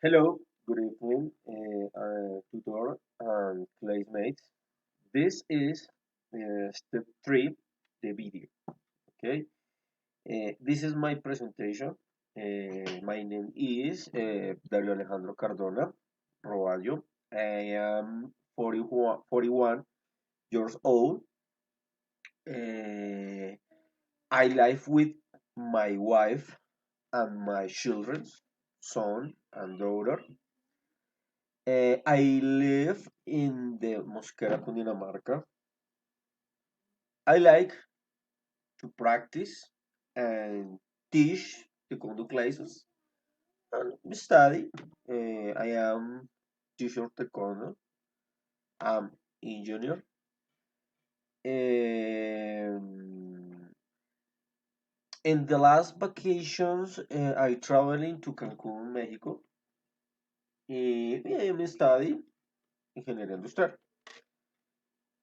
Hello, good evening, tutor and classmates. This is step 3, the video. Okay, this is my presentation. My name is Dario Alejandro Cardona Roballo. I am 41 years old. Uh, I live with my wife and my children, son and daughter. I live in the Mosquera, Cundinamarca. I like to practice and teach taekwondo classes and study. I am teacher taekwondo. I'm engineer. In the last vacations, I traveling to Cancun, Mexico. I am studying ingeniería industrial.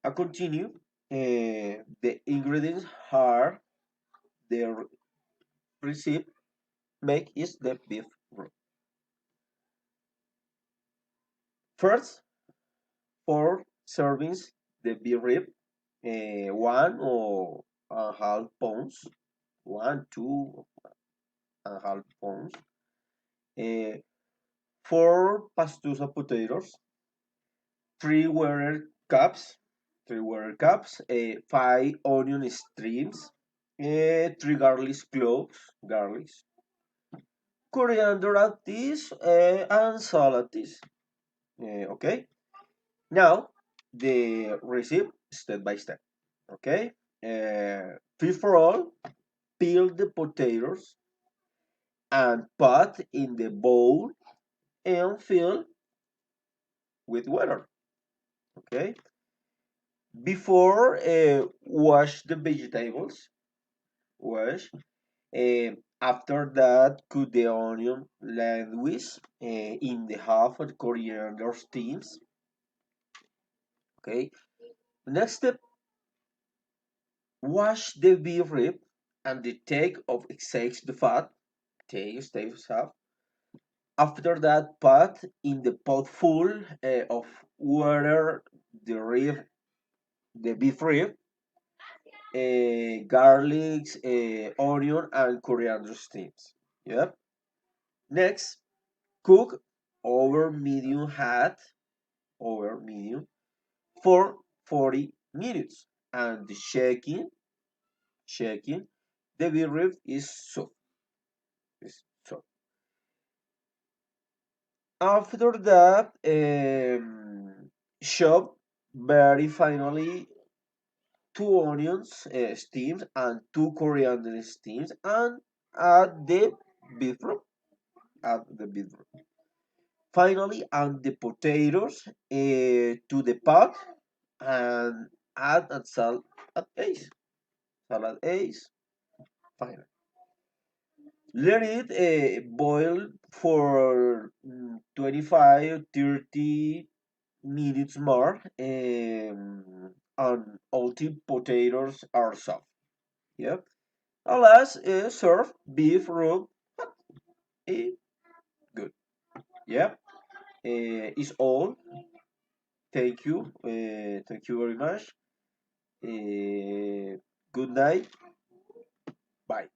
I continue. The ingredients are the recipe make is the beef roux. First, 4 servings the beef rib, 1.5 pounds, 2.5 pounds, 4 pastusa potatoes, 3 water cups, 5 onion strips, 3 garlic cloves, garlics, coriander at this, and salt at this. Okay. Now, the recipe step by step. Okay. First for all, peel the potatoes and put in the bowl and fill with water. Okay. Before wash the vegetables. Wash. After that, cut the onion lengthwise in the half of coriander steams. Okay. Next step, wash the beef rib and the take of excess the fat. Take staves half. After that, put in the pot full of water the beef rib, garlic, onion, and coriander stems. Yep. Next, cook over medium heat, over medium, for 40 minutes, and checking the beef rib is soft. After that, chop very finely 2 onions steams and 2 coriander steams and add the beef roux. Add the beef roux. Finally, add the potatoes to the pot and add and salt at ace. Salad ace. Final. Let it boil for 25-30 minutes more until potatoes are soft. Yep. Alas, serve beef roux. eh, Good. Yep. Is all. Thank you. Thank you very much. Good night. Bye.